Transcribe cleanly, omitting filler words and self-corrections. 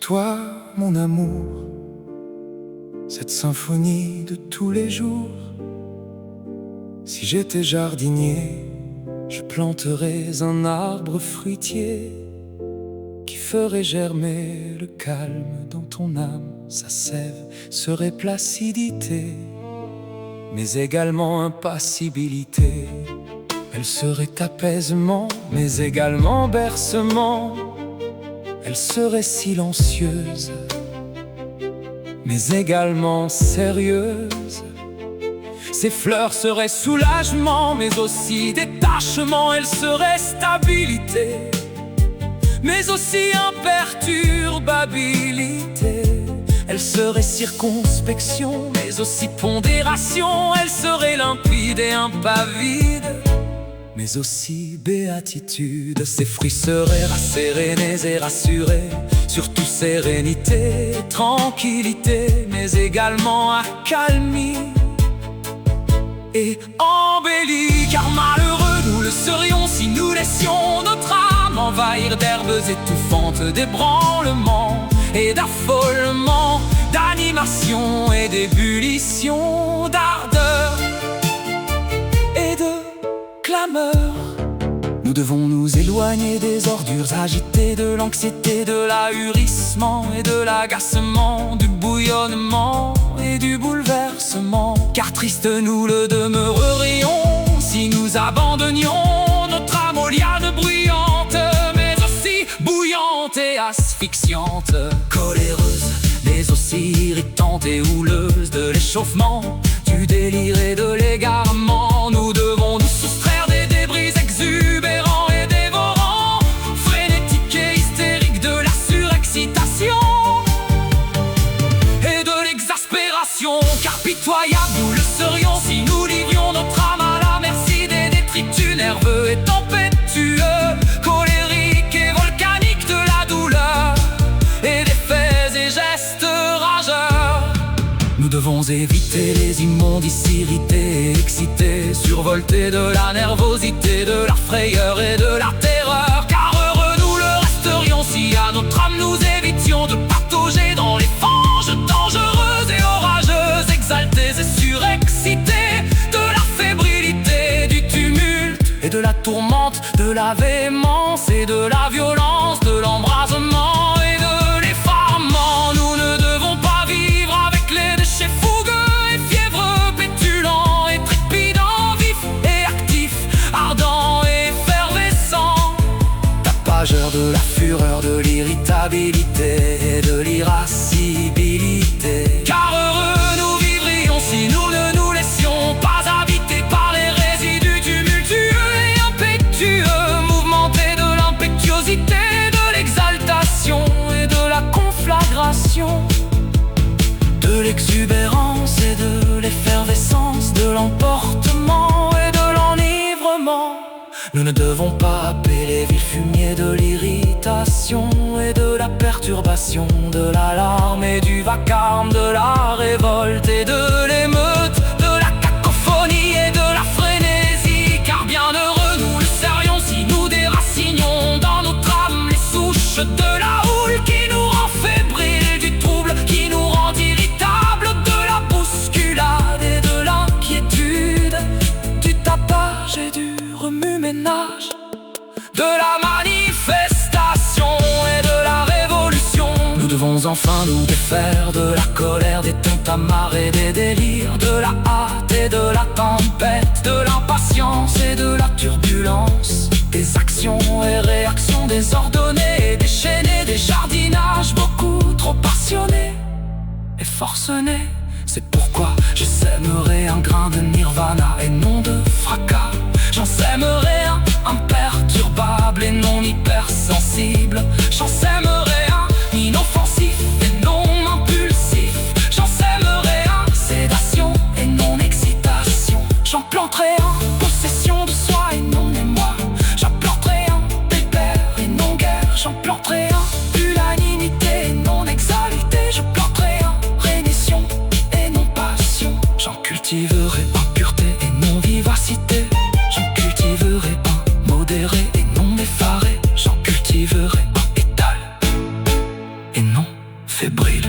toi, mon amour, cette symphonie de tous les jours. Si j'étais jardinier, je planterais un arbre fruitier qui ferait germer le calme dans ton âme. Sa sève serait placidité, mais également impassibilité. Elle serait apaisement, mais également bercement. Elle serait silencieuse, mais également sérieuse. Ses fleurs seraient soulagement, mais aussi détachement. Elle serait stabilité, mais aussi imperturbabilité. Elle serait circonspection, mais aussi pondération. Elle serait limpide et impavide, mais aussi béatitude. Ses fruits seraient rassérénés et rassurés, surtout sérénité, tranquillité, mais également accalmie et embellie. Car malheureux nous le serions si nous laissions notre âme envahir d'herbes étouffantes, d'ébranlements et d'affolement, d'animation et d'ébullition, d'ardeur et de clameur. Nous devons nous éloigner des ordures agitées, de l'anxiété, de l'ahurissement et de l'agacement, du bouillonnement et du bouleversement. Car triste nous le demeurerions si nous abandonnions notre âme aux lianes bruyantes, mais aussi bouillante et asphyxiante, coléreuse, mais aussi irritante et houleuse, de l'échauffement, du délire et de l'égarement. Nous devons nous soustraire des débris exubérants et dévorants, frénétiques et hystériques, de la surexcitation et de l'exaspération. Car pitoyables nous le serions si nous livrions notre âme à la merci des détritus nerveux et tempétueux, colériques et volcaniques, de la douleur et des faits et gestes rageurs. Nous devons éviter les immondices irrités et excités, survoltés de la nervosité, de la frayeur et de la terreur. Car heureux nous le resterions si à notre âme nous évitions de patauger dans les fanges dangereuses et orageuses, exaltées et surexcitées, de la fébrilité, du tumulte et de la tourmente, de la véhémence et de la violence, de l'embrasement et de l'effarement. Nous ne devons pas vivre avec les déchets fougueux et fiévreux, pétulants et trépidants, vifs et actifs, ardents et effervescents, tapageurs de la fureur, de l'irritabilité et de l'irascibilité. Car heureux nous vivrions si nous ne nous laissions pas habiter par les résidus tumultueux et impétueux, mouvementés de l'impétuosité, de l'exaltation et de la conflagration, de l'exubérance et de l'effervescence, de l'emportement et de l'enivrement. Nous ne devons pas appeler les vils fumiers de l'irritation et de la perturbation, de l'alarme et du vacarme, de la révolte et de l'émeute, de la cacophonie et de la frénésie. Car bien heureux nous le serions si nous déracinions dans notre âme les souches de la houle qui nous rend fébriles, du trouble qui nous rend irritables, de la bousculade et de l'inquiétude, du tapage et du remue-ménage, de la manifestation et de la révolution. Nous devons enfin nous défaire de la colère, des tintamarres et des délires, de la hâte et de la tempête, de l'impatience et de la turbulence, des actions et réactions désordonnées et déchaînées, des jardinages beaucoup trop passionnés et forcenés. C'est pourquoi je sèmerai un grain de nirvana et non de fracas. J'en sèmerai un imperturbable et non hypersensible. J'en sèmerai un inoffensif et non impulsif. J'en sèmerai un sédation et non excitation. J'en planterai un possession de soi et non mémoire. J'en planterai un pépère et non guerre. J'en planterai un unanimité et non exalité. Je planterai un rémission et non passion. J'en cultiverai impureté et non vivacité. J'en cultiverai fébrile.